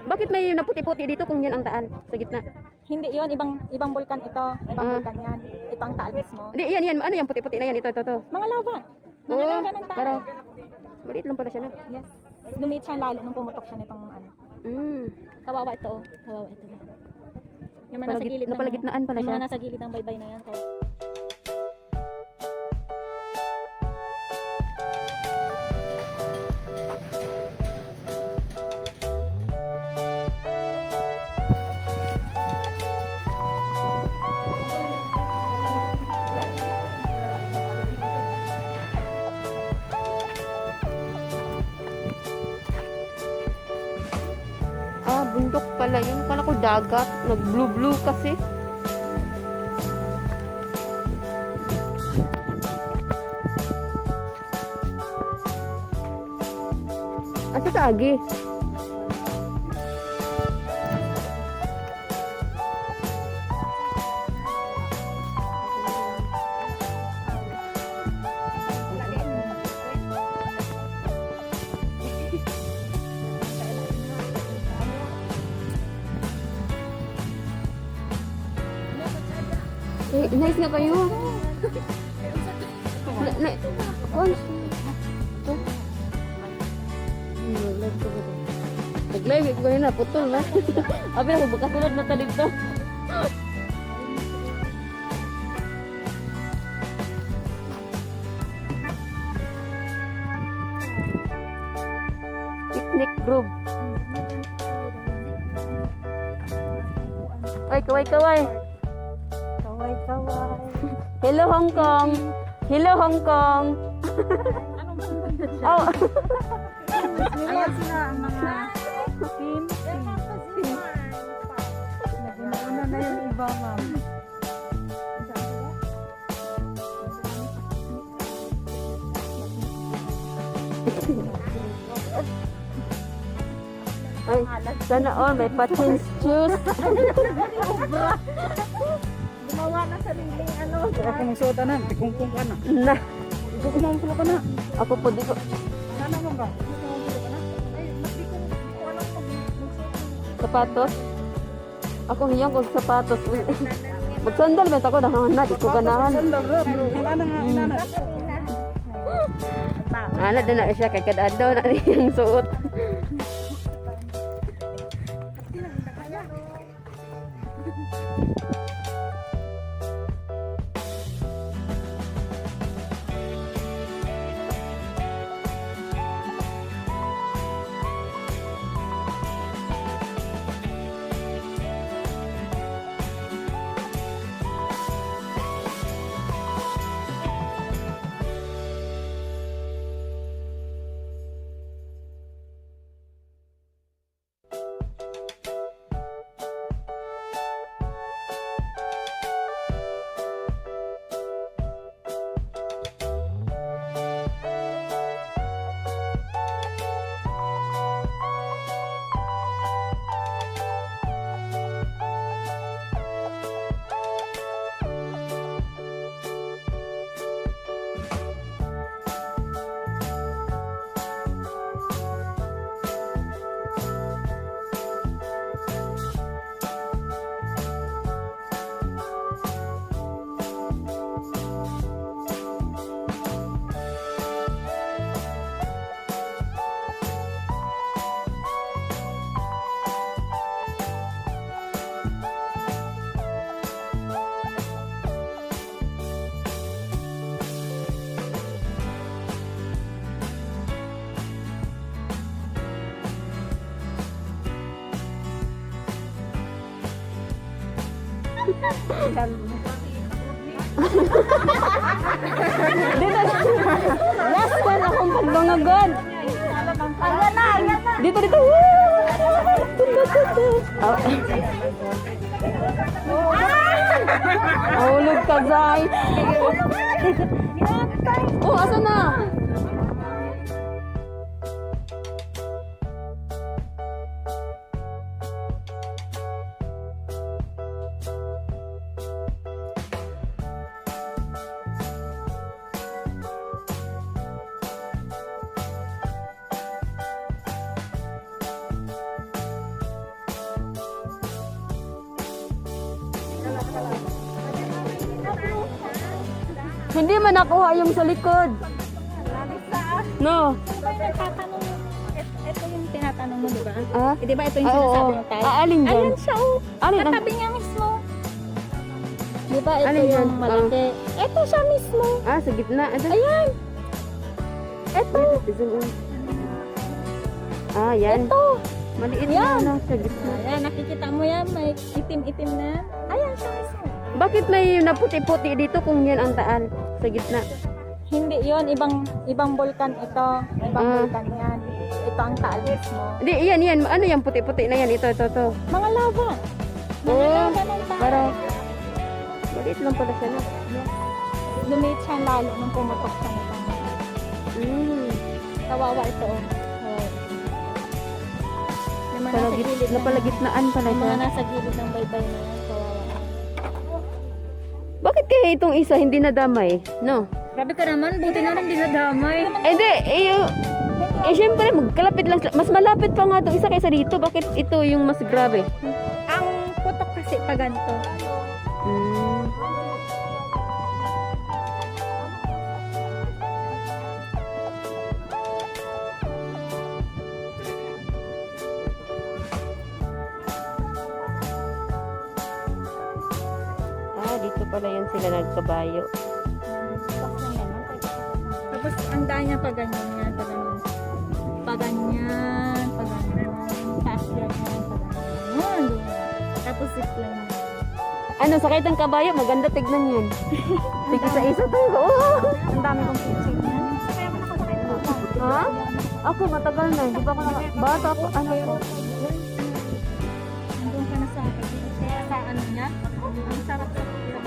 Bakit may naputi-puti dito kung yan ang Taal sa gitna? Hindi yun, ibang bulkan ito. Ibang bulkan yan. Ito ang Taal mismo. Hindi, yan. Ano yung puti-puti na yan? Ito. Mga lava. Mga lava ng Taal. Pero, maliit lang pala siya na. Yes. Lumiit siya lalo nung pumutok siya nitong ano. Kawawa ito. Kawawa ito. Yung mga nasa gilid napalagitnaan pala siya. Yung mga nasa gilid ng baybay na yan. Bundok pala yun. Kala ko dagat. Nag-blue kasi. Asa sa agi? Nice nga kayo. Nag-live ko yun na, putol na. Abi ako, bakasulad na talig to. Picnic group. Ay, kaway-kaway. Hello Hong Kong. Hello Hong Kong. Oh. Ayan sila ang mga team. Naguna na yung iba, ma'am. Ay, sana all may patins juice. Gumawa na sariling ano. Ako mong suot na, tikungkong ka na. Na. Ikaw kumamsulo ka na. Ako po di ko. Sana mo ba? Sapatos. Ako hiyang kong sapatos. Magsandal ba ako na di ko ganahan. Sandal, bro. Hinana nga, hinana. Ana din na siya kay kadado na niyang suot. Dito. Last one akong pagbangagon. Ayan na. Dito. Hulog ka, Zay. Oh, asa na? Hindi man nakuha yung sa likod. No. Ito yung nagtatanong. Ito yung tinatanong mo, di ba? Ah? Eh, di ba ito yung Oo, sinasabi oo. ng tayo? Alin dyan? Ayan siya, oh. Alin? Katabi niya mismo. Di ba ito Alin yan? yung malaki? Ito siya mismo. Ah, sa gitna. Ito. Ayan. Ito. Ah, yan. Ito. Maliit Yan. na sa gitna. Ayan, nakikita mo yan. May itim-itim na yan. Ayan siya mismo. Bakit may naputi-puti dito kung yan ang Taal sa gitna? Hindi yon, ibang bulkan ito. Ibang bulkan yan. Ito ang Taal mismo. Hindi, yan. Ano yung puti-puti na yan? Ito. Mga lava. Mga Oh, lava ng Taal. para maliit lang pala siya na. Lumiit siya lalo nung pumutok siya nito. Kawawa ito. Oh. Yung mga nasa gilid ng, Napalagitnaan pala yung mga siya. nasa gilid ng baybay na yan. Kawawa. Bakit kaya itong isa hindi nadamay? No? Grabe ka naman. Buti na rin dinadamay. Hindi, syempre, magkalapit lang. Mas malapit pa nga itong isa kaysa dito. Bakit ito yung mas grabe? Ang putok kasi pa ganito. Ah, dito pala yun sila nagkabayo. Tapos ang daan niya pa ganyan yan. Pa ganyan. Taas yan. Tapos zipline. Ano, sakit ang kabayo, maganda tignan yan. Sige sa isa to. Oh! Ang dami kong picture niya. Kaya mo nakasakit mo. Ha? Ako, matagal na. Di ba ako bata ako, ano ko? Nandun ka na sa akin. Kaya sa ano niya. Ang sarap sa picture.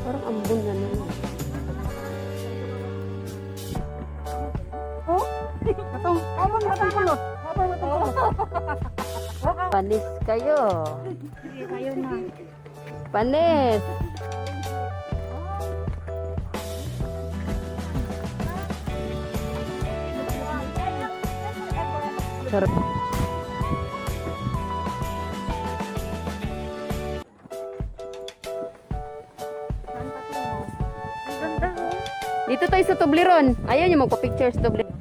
Parang ambon na naman. Panis kayo. Kayo na. Panis. Sarap. Dito tayo sa Toblerone. Ayaw niyo magpa-picture sa Toblerone.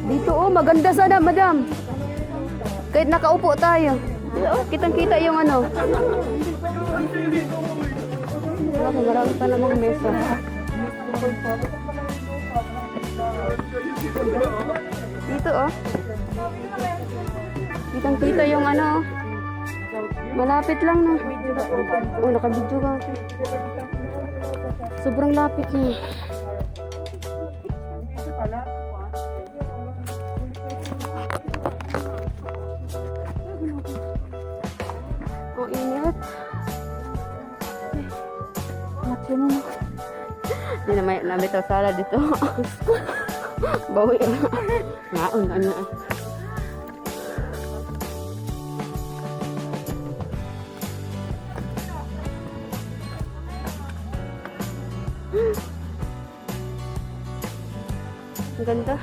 Dito oh, maganda sana, madam. Kahit nakaupo tayo. Oh, kitang-kita yung ano. Marami pa namang mesa. Dito oh. Kitang-kita yung ano. Malapit lang na. Oh, nakabidyo ka. Sobrang lapit niya. Ang init. Ate mo. Hindi na may nabitaw sala dito. Bawi. Ngaon ka na. Ang ganda.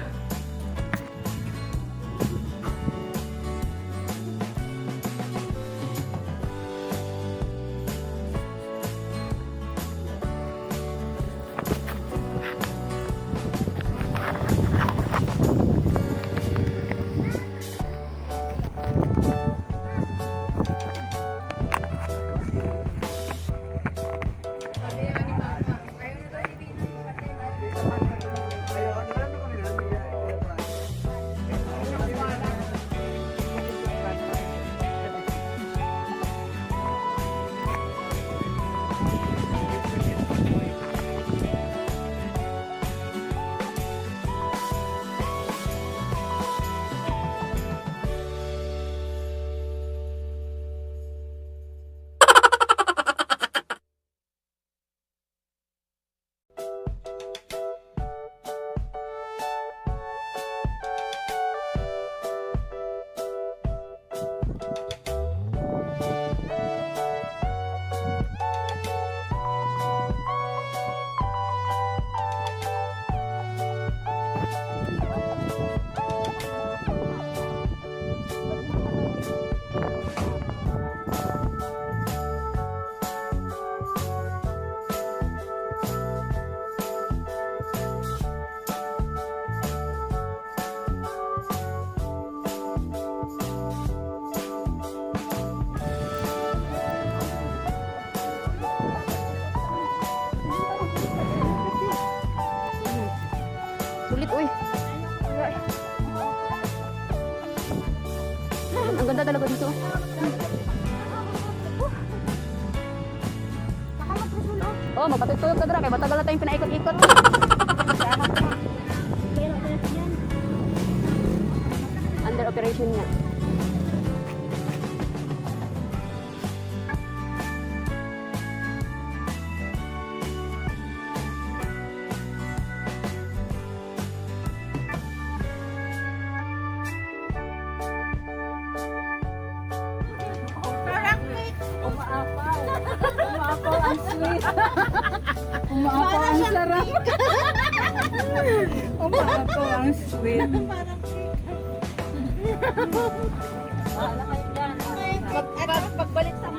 Sulit, uy. Ang ganda talaga dito. Oh, magpatutulog ka dra kay matagal na tayong pinaikot-ikot. Under operation niya. Umaapaw ang sweet. Umaapaw ang sarap. Umaapaw ang sweet. Pagbalik sa